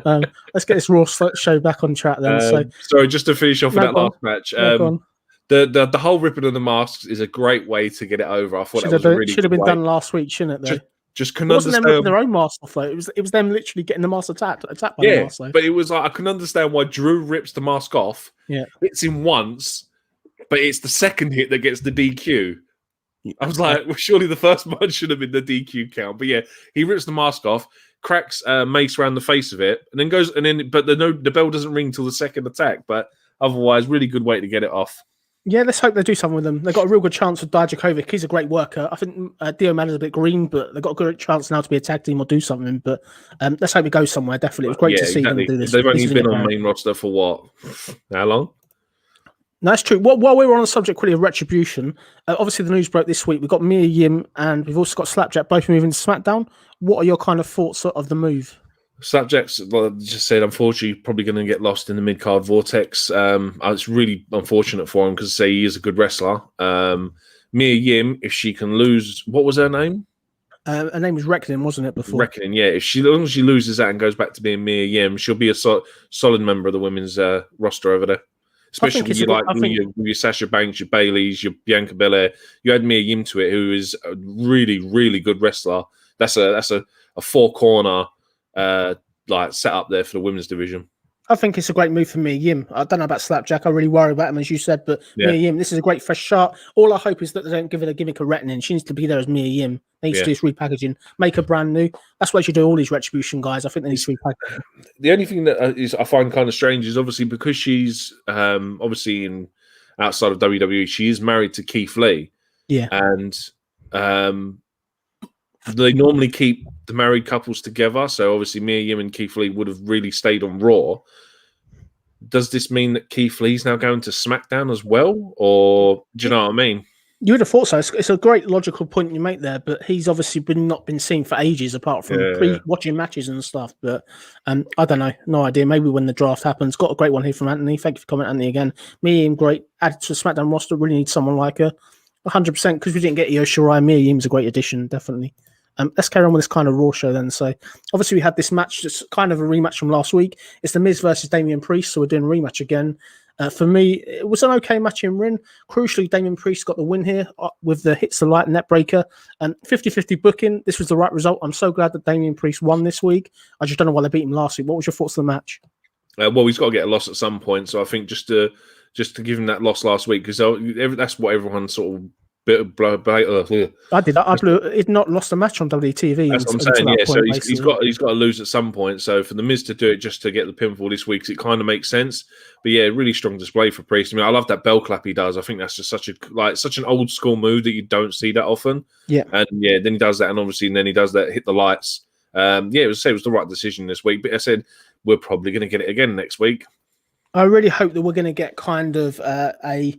Let's get this Raw show back on track then. Sorry, just to finish off with that last match. The whole ripping of the masks is a great way to get it over. I thought should have been done last week, shouldn't it? Though? Just couldn't understand. Them ripping their own mask off though. It was them literally getting the mask attacked by the mask. But it was like I couldn't understand why Drew rips the mask off. Yeah, hits him once, but it's the second hit that gets the DQ. I was like, well, surely the first one should have been the DQ count. But yeah, he rips the mask off, cracks Mace around the face of it, and then goes, but the bell doesn't ring till the second attack. But otherwise, really good way to get it off. Yeah, let's hope they do something with them. They've got a real good chance with Dijakovic. He's a great worker. I think Dio Madden's a bit green, but they've got a good chance now to be a tag team or do something. But let's hope it goes somewhere. Definitely, it was great to see them do this. They've only been on main roster for what? How long? No, that's true. While we were on the subject quickly of Retribution, obviously the news broke this week. We've got Mia Yim and we've also got Slapjack both moving to SmackDown. What are your kind of thoughts of the move? Slapjack's, well, just said, unfortunately, probably going to get lost in the mid-card vortex. It's really unfortunate for him because, he is a good wrestler. Mia Yim, if she can lose, what was her name? Her name was Reckoning, wasn't it, before? Reckoning, yeah. As long as she loses that and goes back to being Mia Yim, she'll be a solid member of the women's roster over there. Especially with your Sasha Banks, your Baileys, your Bianca Belair. You add Mia Yim to it, who is a really, really good wrestler. That's a four-corner set up there for the women's division. I think it's a great move for Mia Yim. I don't know about Slapjack. I really worry about him, as you said, but Mia Yim, this is a great fresh start. All I hope is that they don't give it a gimmick of retinin. She needs to be there as Mia Yim. They need to do this repackaging, make her brand new. That's why you do all these Retribution guys. I think they need to repackage. The only thing that is I find kind of strange is obviously because she's obviously outside of WWE, she is married to Keith Lee. Yeah. And they normally keep the married couples together. So obviously Mia Yim and Keith Lee would have really stayed on Raw. Does this mean that Keith Lee's now going to SmackDown as well? Or do you know what I mean? You would have thought so. It's a great logical point you make there, but he's obviously not been seen for ages apart from watching matches and stuff. But I don't know. No idea. Maybe when the draft happens. Got a great one here from Anthony. Thank you for commenting, Anthony, again. Mia Yim, great. Added to the SmackDown roster. Really need someone like her. 100% because we didn't get Io Shirai. Mia Yim's a great addition, definitely. Let's carry on with this kind of Raw show then. So obviously we had this match, just kind of a rematch from last week. It's The Miz versus Damian Priest, so we're doing a rematch again. For me, it was an okay match in ring. Crucially, Damian Priest got the win here with the hits the light net breaker. 50-50 booking. This was the right result. I'm so glad that Damian Priest won this week. I just don't know why they beat him last week. What was your thoughts on the match? Well, he's got to get a loss at some point. So I think just to give him that loss last week, because that's what everyone sort of I did. I blew. He'd not lost a match on WTV. That's what I'm saying. Yeah, so he's got to lose at some point. So for the Miz to do it just to get the pinfall this week, it kind of makes sense. But yeah, really strong display for Priest. I mean, I love that bell clap he does. I think that's just such an old school move that you don't see that often. Yeah, and yeah, then he does that, and obviously, then he does that hit the lights. It was the right decision this week. But I said we're probably going to get it again next week. I really hope that we're going to get kind of a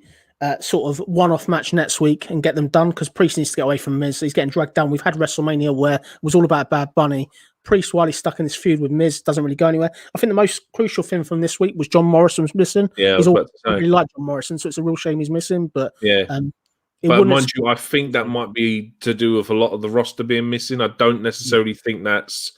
sort of one-off match next week and get them done because Priest needs to get away from Miz. He's getting dragged down. We've had WrestleMania where it was all about Bad Bunny. Priest, while he's stuck in this feud with Miz, doesn't really go anywhere. I think the most crucial thing from this week was John Morrison's missing. Yeah, he's really like John Morrison, so it's a real shame he's missing. But yeah, but mind you, I think that might be to do with a lot of the roster being missing. I don't necessarily think that's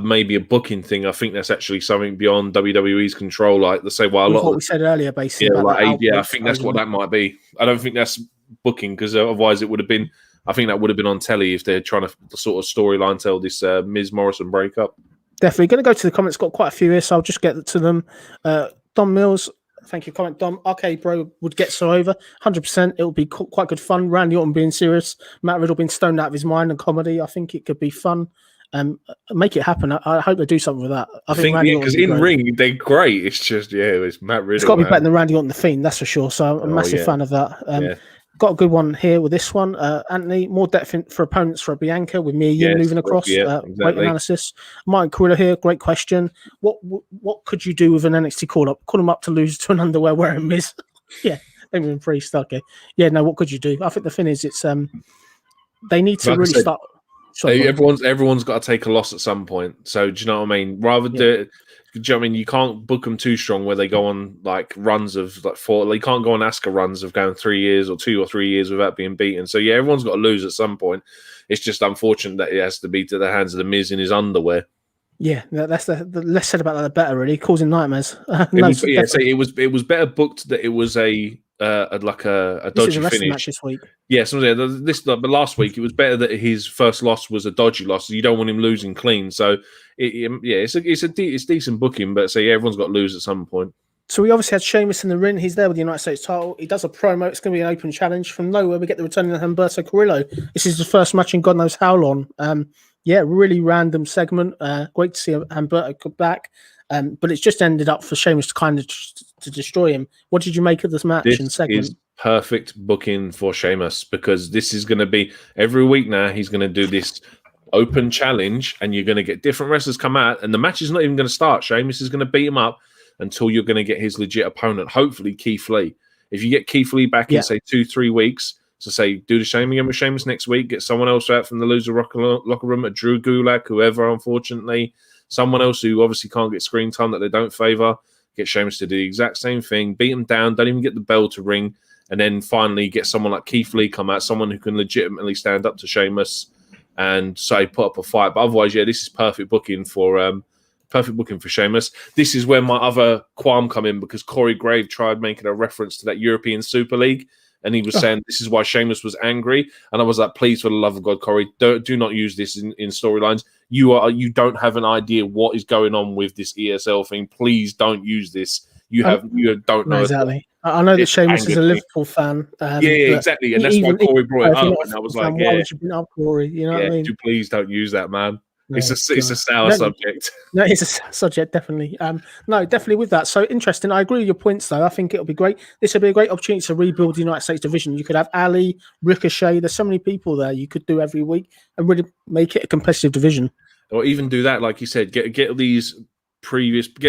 maybe a booking thing. I think that's actually something beyond WWE's control. Like they say, what we said earlier, basically. I think that's what that might be. I don't think that's booking because otherwise it would have been. I think that would have been on telly if they're trying to sort of storyline tell this Miz Morrison breakup. Definitely going to go to the comments. Got quite a few here, so I'll just get to them. Dom Mills. Thank you, comment, Dom. Okay, bro, would get so over 100%. It would be quite good fun. Randy Orton being serious, Matt Riddle being stoned out of his mind, and comedy. I think it could be fun. Make it happen. I hope they do something with that. I think because in ring they're great. It's just it's Matt Riddle. It's got to be better than Randy Orton the Fiend, that's for sure. So I'm a massive fan of that. Got a good one here with this one, Anthony. More depth for opponents for Bianca with Mia Yim moving across. Exactly. Weight analysis. Mike Carrillo here. Great question. What could you do with an NXT call up? Call them up to lose to an underwear wearing Miz. Damien Priest. Okay. Yeah. No. What could you do? I think the thing is, it's they need to really start. Everyone's got to take a loss at some point. So do you know what I mean? Do you know what I mean? You can't book them too strong where they go on like runs of like 4. You can't go on Asuka runs of going 3 years or 2 or 3 years without being beaten. So yeah, everyone's got to lose at some point. It's just unfortunate that it has to be to the hands of the Miz in his underwear. Yeah, that's the less said about that, the better. Really causing nightmares. It was better booked that it was a dodgy finish match this week. Yeah, but last week it was better that his first loss was a dodgy loss. You don't want him losing clean. So it's decent booking, but everyone's got to lose at some point. So we obviously had Sheamus in the ring. He's there with the United States title. He does a promo. It's going to be an open challenge. From nowhere, we get the returning of Humberto Carrillo. This is the first match in God knows how long. Really random segment. Great to see Humberto come back. But it's just ended up for Sheamus to kind of to destroy him. What did you make of this match and segment? Is perfect booking for Sheamus because this is going to be every week now. He's going to do this open challenge, and you're going to get different wrestlers come out, and the match is not even going to start. Sheamus is going to beat him up until you're going to get his legit opponent. Hopefully, Keith Lee. If you get Keith Lee back in say 2-3 weeks, so say do the same again with Sheamus next week. Get someone else out from the loser locker room, a Drew Gulak, whoever. Unfortunately. Someone else who obviously can't get screen time that they don't favour, get Sheamus to do the exact same thing, beat him down, don't even get the bell to ring, and then finally get someone like Keith Lee come out, someone who can legitimately stand up to Sheamus and put up a fight. But otherwise, this is perfect booking for Sheamus. This is where my other qualm come in because Corey Grave tried making a reference to that European Super League. And he was saying this is why Sheamus was angry. And I was like, please, for the love of God, Corey, do not use this in storylines. you don't have an idea what is going on with this ESL thing. Please don't use this. You don't know. No, exactly. I know that Sheamus is a Liverpool fan. Yeah, exactly. And that's why Corey brought it up. And I was like, why would you bring up Corey? You know what I mean? Please don't use that, man. No, it's a sour subject. No, it's a subject, definitely. No, definitely with that. So interesting. I agree with your points, though. I think it'll be great. This would be a great opportunity to rebuild the United States division. You could have Ali, Ricochet. There's so many people there you could do every week and really make it a competitive division. Or even do that, like you said, get the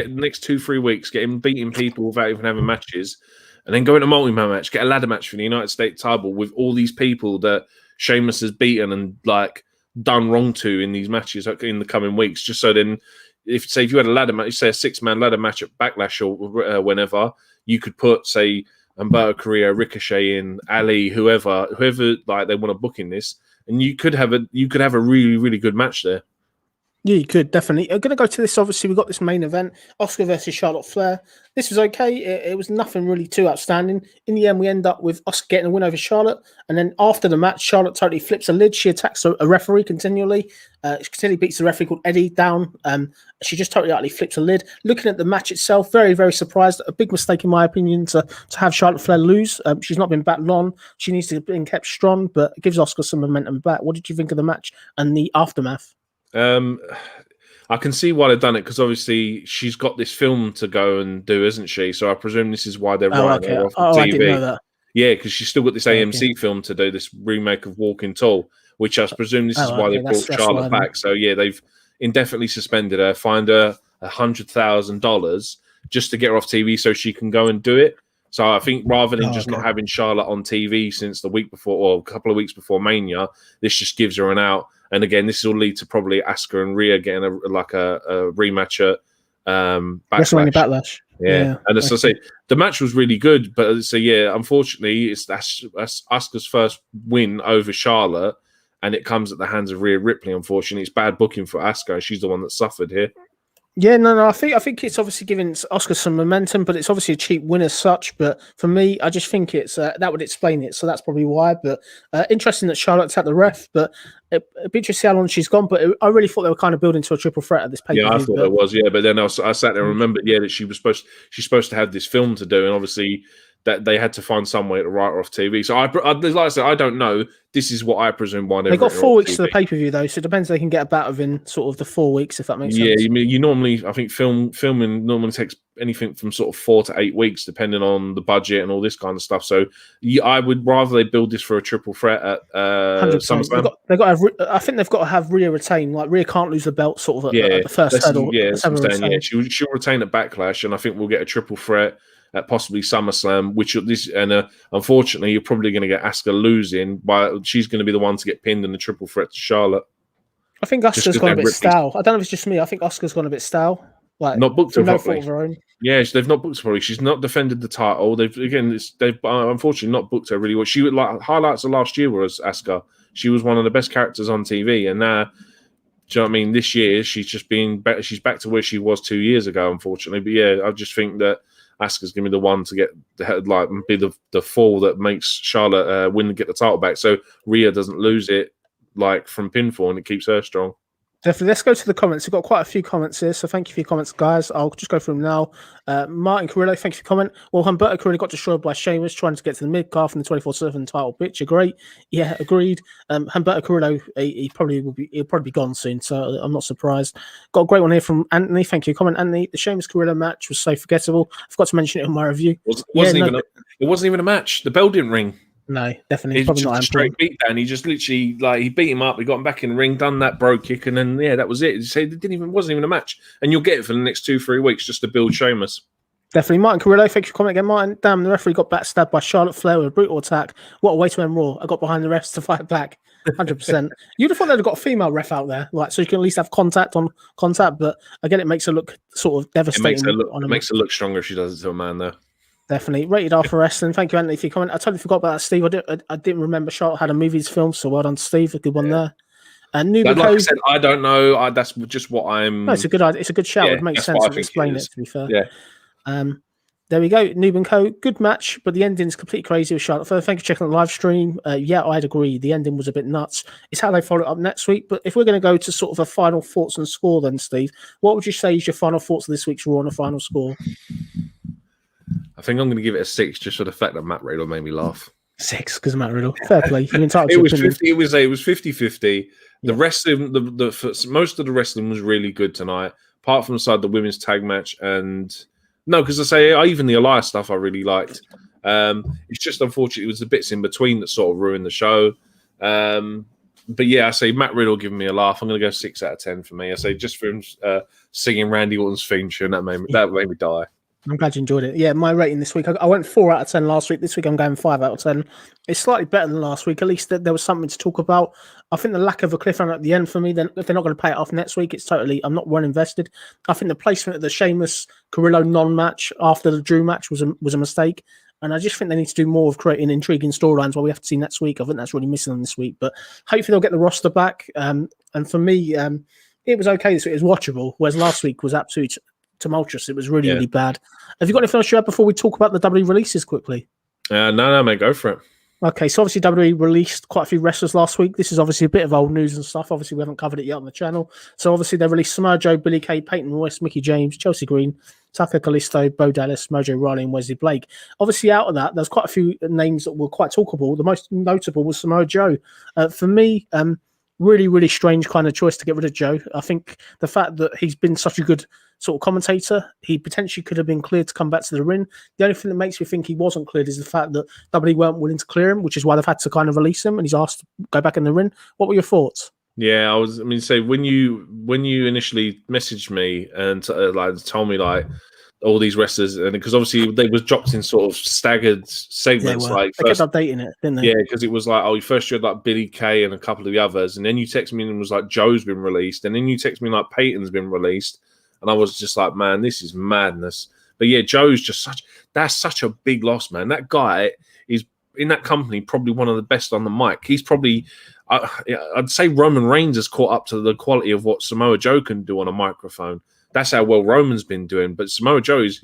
next 2-3 weeks, get him beating people without even having matches, and then go into a multi-man match, get a ladder match for the United States title with all these people that Sheamus has beaten and like done wrong to in these matches in the coming weeks. Just so then, if you had a ladder match, say a 6-man ladder match at Backlash or whenever, you could put say Humberto Carrillo, Ricochet in, Ali, whoever like they want to book in this, and you could have a really, really good match there. Yeah, you could, definitely. I'm going to go to this. Obviously, we've got this main event, Asuka versus Charlotte Flair. This was okay. It was nothing really too outstanding. In the end, we end up with Asuka getting a win over Charlotte. And then after the match, Charlotte totally flips a lid. She attacks a referee continually. She continually beats the referee called Eddie down. She just totally utterly flips a lid. Looking at the match itself, very, very surprised. A big mistake, in my opinion, to have Charlotte Flair lose. She's not been backed on. She needs to be kept strong, but it gives Asuka some momentum back. What did you think of the match and the aftermath? I can see why they've done it because obviously she's got this film to go and do, isn't she? So I presume this is why they're writing her off the TV. I didn't know that. Yeah, because she's still got this AMC film to do, this remake of Walking Tall, which I presume this is why they brought Charlotte back. So yeah, they've indefinitely suspended her, fined her $100,000 just to get her off TV so she can go and do it. So I think rather than not having Charlotte on TV since the week before or a couple of weeks before Mania, this just gives her an out. And again, this will lead to probably Asuka and Rhea getting a rematch at WrestleMania Backlash. Yeah. And as I say, the match was really good, but so yeah, unfortunately, that's Asuka's first win over Charlotte, and it comes at the hands of Rhea Ripley. Unfortunately, it's bad booking for Asuka. She's the one that suffered here. Yeah, no. I think it's obviously giving Asuka some momentum, but it's obviously a cheap win as such. But for me, I just think it's that would explain it. So that's probably why. But interesting that Charlotte's at the ref, but it'd be interesting to see how long she's gone. But I really thought they were kind of building to a triple threat at this pay-per-view. Yeah, I thought there was. Yeah, but then I sat there and remembered, that she's supposed to have this film to do, and obviously that they had to find some way to write her off TV. So like I said, I don't know. This is what I presume why they got 4 weeks to the pay-per-view though, so it depends. They can get a bout within sort of the 4 weeks, if that makes sense. Yeah, you normally, I think filming normally takes anything from sort of 4 to 8 weeks, depending on the budget and all this kind of stuff. So I would rather they build this for a triple threat at SummerSlam. They've got to have, I think they've got to have Rhea retain. Like Rhea can't lose the belt sort of at the first hurdle. Yeah, she'll retain at Backlash, and I think we'll get a triple threat at possibly SummerSlam, unfortunately, you're probably going to get Asuka losing, but she's going to be the one to get pinned in the triple threat to Charlotte. I think Asuka's gone a bit stale. I don't know if it's just me. I think Asuka's gone a bit stale. Like, not booked her properly. Yeah, they've not booked her properly. She's not defended the title. They've unfortunately not booked her really well. She would highlights of last year was Asuka. She was one of the best characters on TV, and now, do you know what I mean? This year she's just being better. She's back to where she was 2 years ago, unfortunately. But yeah, I just think that Asuka's going to be the one to be the fall that makes Charlotte get the title back, so Rhea doesn't lose it from pinfall, and it keeps her strong. Definitely. Let's go to the comments. We've got quite a few comments here, so thank you for your comments, guys. I'll just go through them now. Martin Carrillo, thank you for your comment. Well, Humberto Carrillo got destroyed by Sheamus trying to get to the mid-card from the 24/7 title picture. Great. Yeah, agreed. Humberto Carrillo, he'll probably be gone soon, so I'm not surprised. Got a great one here from Anthony. Thank you for your comment, Anthony. The Sheamus Carrillo match was so forgettable. I forgot to mention it in my review. It wasn't even a match. The bell didn't ring. No, definitely. It's probably not a straight beat down. He just literally he beat him up. He got him back in the ring, done that bro kick, and then that was it. It wasn't even a match, and you'll get it for the next 2-3 weeks just to build Sheamus. Definitely, Martin Carrillo. Thank you for comment again, Martin. Damn, the referee got backstabbed by Charlotte Flair with a brutal attack. What a way to end Raw. I got behind the refs to fight back. 100%. You'd have thought they'd have got a female ref out there, so you can at least have contact. But again, it makes her look sort of devastating. It makes her look stronger if she does it to a man, though. Definitely. Rated R for wrestling. Thank you, Anthony, for your comment. I totally forgot about that, Steve. I didn't remember Charlotte had a movies film, so well done, Steve. A good one there. And like I said, I don't know. That's just what I'm. No, it's a good shout. Yeah, it makes sense to explain it, to be fair. Yeah. There we go. Noob and Co. Good match, but the ending's completely crazy with Charlotte Flair. Thank you for checking the live stream. Yeah, I'd agree. The ending was a bit nuts. It's how they follow it up next week. But if we're going to go to sort of a final thoughts and score then, Steve, what would you say is your final thoughts of this week's Raw and a final score? I think I'm going to give it a 6 just for the fact that Matt Riddle made me laugh. 6 because Matt Riddle. Fair play. You're entitled it to was opinion. 50. It was 50-50. The wrestling, most of the wrestling was really good tonight, apart from the women's tag match and. No, because even the Elias stuff I really liked. It's just unfortunate it was the bits in between that sort of ruined the show. But yeah, I say Matt Riddle giving me a laugh. I'm going to go 6 out of 10 for me. I say just for him singing Randy Orton's theme tune, that made me die. I'm glad you enjoyed it. Yeah, my rating this week, I went 4 out of 10 last week. This week I'm going 5 out of 10. It's slightly better than last week. At least there was something to talk about. I think the lack of a cliffhanger at the end for me, then if they're not going to pay it off next week, I'm not well invested. I think the placement of the Sheamus Carrillo non-match after the Drew match was a mistake. And I just think they need to do more of creating intriguing storylines what we have to see next week. I think that's really missing on this week. But hopefully they'll get the roster back. And for me, it was okay this week. It was watchable, whereas last week was absolutely tumultuous. It was really, really bad. Have you got anything else to add before we talk about the WWE releases quickly? No, mate, go for it. Okay, so obviously WWE released quite a few wrestlers last week. This is obviously a bit of old news and stuff. Obviously, we haven't covered it yet on the channel. So obviously, they released Samoa Joe, Billy Kay, Peyton Royce, Mickey James, Chelsea Green, Tucker Kalisto, Bo Dallas, Mojo Rawley, and Wesley Blake. Obviously, out of that, there's quite a few names that were quite talkable. The most notable was Samoa Joe. For me, really, really strange kind of choice to get rid of Joe. I think the fact that he's been such a good sort of commentator, he potentially could have been cleared to come back to the ring. The only thing that makes me think he wasn't cleared is the fact that WWE weren't willing to clear him, which is why they've had to kind of release him, and he's asked to go back in the ring. What were your thoughts? Yeah, when you initially messaged me and told me all these wrestlers, and because obviously they was dropped in sort of staggered segments, they kept updating it, didn't they? Yeah, because it was first you had Billy Kay and a couple of the others, and then you text me and it was Joe's been released, and then you text me Peyton's been released, and I was just like, man, this is madness. But yeah, Joe's just such a big loss, man. That guy is in that company probably one of the best on the mic. He's probably, I'd say Roman Reigns has caught up to the quality of what Samoa Joe can do on a microphone. That's how well Roman's been doing. But Samoa Joe is,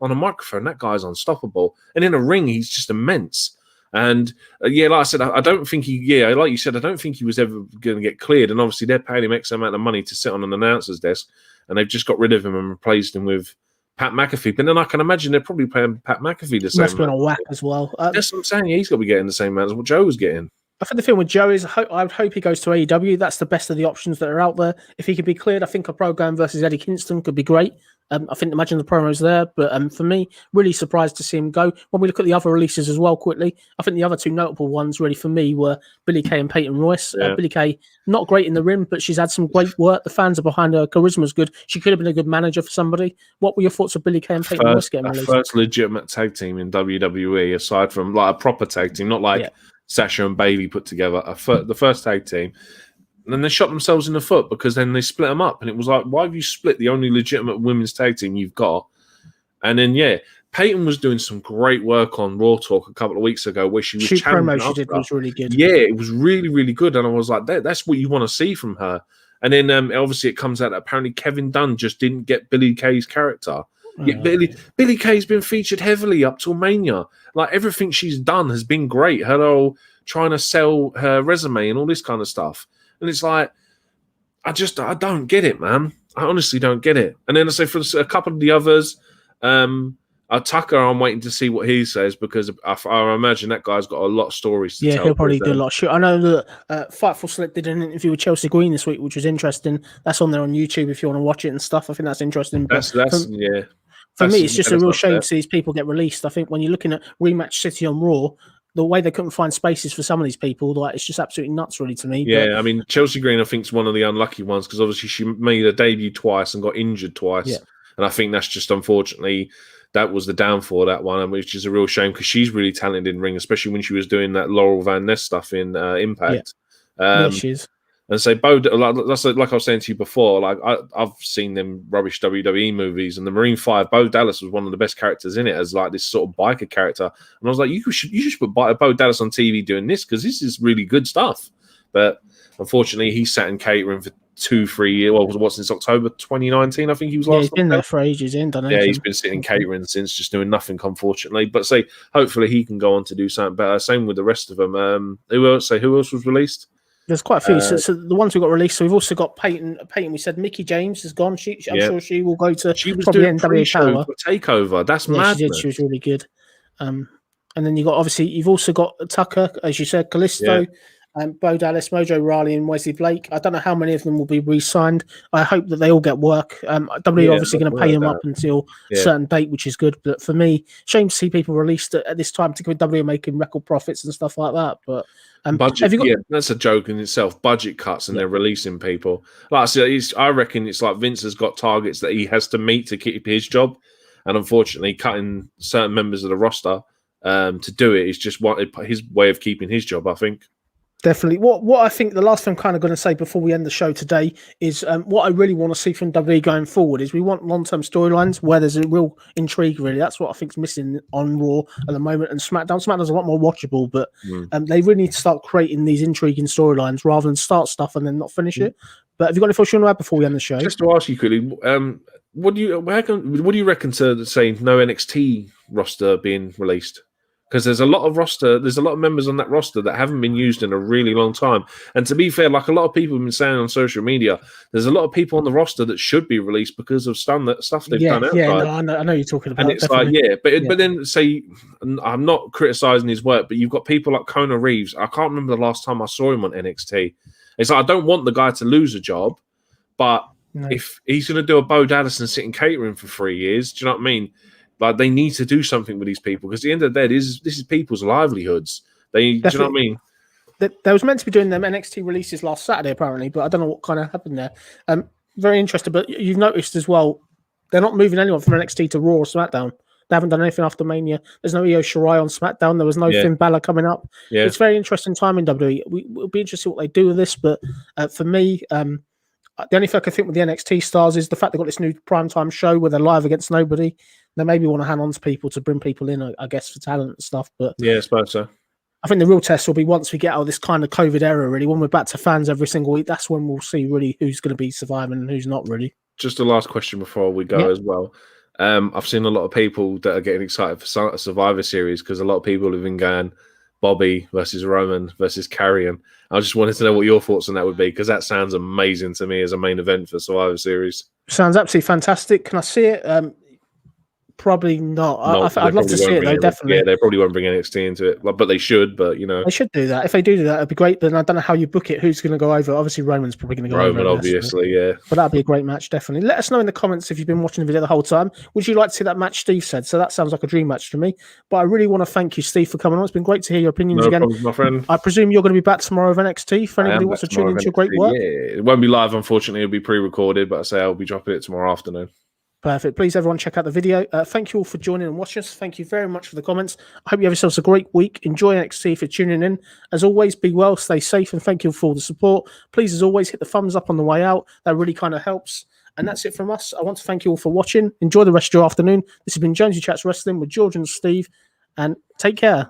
on a microphone, that guy's unstoppable. And in a ring, he's just immense. And like I said, I don't think like you said, I don't think he was ever going to get cleared. And obviously they're paying him X amount of money to sit on an announcer's desk. And they've just got rid of him and replaced him with Pat McAfee. But then I can imagine they're probably paying Pat McAfee the same. Must have been a whack as well. That's what I'm saying. Yeah, he's got to be getting the same amount as what Joe was getting. I think the thing with Joe is I would hope he goes to AEW. That's the best of the options that are out there. If he could be cleared, I think a program versus Eddie Kingston could be great. I think imagine the promos there. But for me, really surprised to see him go. When we look at the other releases as well quickly, I think the other two notable ones really for me were Billy Kay and Peyton Royce. Billy Kay, not great in the ring, but she's had some great work. The fans are behind her. Charisma's good. She could have been a good manager for somebody. What were your thoughts of Billy Kay and Peyton Royce getting released? First legitimate tag team in WWE, aside from a proper tag team, not Sasha and Bayley put together. The first tag team. And then they shot themselves in the foot because then they split them up. And it was why have you split the only legitimate women's tag team you've got? And then, Peyton was doing some great work on Raw Talk a couple of weeks ago where she was challenging. Promo she did was really good. Yeah, it was really, really good. And I was like, that's what you want to see from her. And then obviously it comes out that apparently Kevin Dunn just didn't get Billy Kay's character. Billy Kay's been featured heavily up till Mania. Everything she's done has been great. Her whole trying to sell her resume and all this kind of stuff. And it's I don't get it, man. I honestly don't get it. And then I say for a couple of the others, Tucker, I'm waiting to see what he says because I imagine that guy's got a lot of stories to tell. Yeah, he'll probably do a lot of shit. I know that Fightful Select did an interview with Chelsea Green this week, which was interesting. That's on there on YouTube if you want to watch it and stuff. I think that's interesting. For me, it's just a real shame to see these people get released. I think when you're looking at Rematch City on Raw, the way they couldn't find spaces for some of these people, it's just absolutely nuts, really, to me. Yeah, Chelsea Green, I think, is one of the unlucky ones because obviously she made a debut twice and got injured twice. Yeah. And I think that's just, unfortunately, that was the downfall of that one, which is a real shame because she's really talented in ring, especially when she was doing that Laurel Van Ness stuff in Impact. Yeah, she is. And so, Bo, like I was saying to you before, I've seen them rubbish WWE movies, and the Marine 5, Bo Dallas was one of the best characters in it as this sort of biker character. And I was like, you should put Bo Dallas on TV doing this because this is really good stuff. But unfortunately, he sat in catering for 2-3 years. Well, what, since October 2019, I think he was last. Yeah, he's been there for ages. He ain't done anything. Yeah, he's been sitting catering since, just doing nothing, unfortunately. But hopefully he can go on to do something better. Same with the rest of them. Who else was released? There's quite a few. So the ones who got released. So we've also got Peyton. We said Mickie James is gone. I'm sure she will go to. She was probably doing NWA Power for Takeover. That's madness. She did. She was really good. And then you've also got Tucker, as you said, Kalisto, Bo Dallas, Mojo Riley, and Wesley Blake. I don't know how many of them will be re-signed. I hope that they all get work. WWE obviously going to pay them up until a certain date, which is good. But for me, shame to see people released at this time, particularly WWE making record profits and stuff like that. But budget, that's a joke in itself. Budget cuts and they're releasing people. Like I said, I reckon it's like Vince has got targets that he has to meet to keep his job, and unfortunately, cutting certain members of the roster to do it is just his way of keeping his job, I think. Definitely. What I think the last thing I'm kind of going to say before we end the show today is what I really want to see from WWE going forward is we want long-term storylines where there's a real intrigue, really. That's what I think is missing on Raw at the moment. And SmackDown. SmackDown's a lot more watchable, but they really need to start creating these intriguing storylines rather than start stuff and then not finish it. But have you got any thoughts you want to add before we end the show? Just to ask you quickly, what do you reckon to say no NXT roster being released? Because there's a lot of members on that roster that haven't been used in a really long time. And to be fair, like a lot of people have been saying on social media, there's a lot of people on the roster that should be released because of stuff they've done outside. Yeah, no, I know you're talking about. And it's but then say, I'm not criticizing his work, but you've got people like Kona Reeves. I can't remember the last time I saw him on NXT. It's like I don't want the guy to lose a job, but if he's going to do a Bo Dallas and sit in catering for 3 years, do you know what I mean? Like they need to do something with these people because at the end of the day, this is people's livelihoods. Do you know what I mean? They was meant to be doing them NXT releases last Saturday, apparently, but I don't know what kind of happened there. Very interesting, but you've noticed as well, they're not moving anyone from NXT to Raw or SmackDown. They haven't done anything after Mania. There's no Io Shirai on SmackDown. There was no Finn Balor coming up. Yeah. It's very interesting time in WWE. We'll be interested what they do with this, but for me, the only thing I can think with the NXT stars is the fact they've got this new primetime show where they're live against nobody. They maybe want to hang on to people to bring people in, I guess, for talent and stuff. But yeah, I suppose so. I think the real test will be once we get out of this kind of COVID era, really, when we're back to fans every single week. That's when we'll see really who's going to be surviving and who's not really. Just a last question before we go as well. I've seen a lot of people that are getting excited for a Survivor Series because a lot of people have been going Bobby versus Roman versus Karrion. I just wanted to know what your thoughts on that would be because that sounds amazing to me as a main event for Survivor Series. Sounds absolutely fantastic. Can I see it? Probably not. I'd love to see it though. Definitely. Yeah, they probably won't bring NXT into it, but they should. But they should do that. If they do that, it'd be great. But I don't know how you book it. Who's going to go over? Obviously, Roman's probably going to go over. Roman, obviously, yeah. But that'd be a great match, definitely. Let us know in the comments if you've been watching the video the whole time. Would you like to see that match Steve said? So that sounds like a dream match to me. But I really want to thank you, Steve, for coming on. It's been great to hear your opinions again. Problems, my friend. I presume you're going to be back tomorrow with NXT. For anybody who wants to tune into your great work, it won't be live, unfortunately. It'll be pre-recorded, but I say I'll be dropping it tomorrow afternoon. Perfect. Please, everyone, check out the video. Thank you all for joining and watching us. Thank you very much for the comments. I hope you have yourselves a great week. Enjoy NXT for tuning in. As always, be well, stay safe, and thank you for all the support. Please, as always, hit the thumbs up on the way out. That really kind of helps. And that's it from us. I want to thank you all for watching. Enjoy the rest of your afternoon. This has been Jonesy Chats Wrestling with George and Steve, and take care.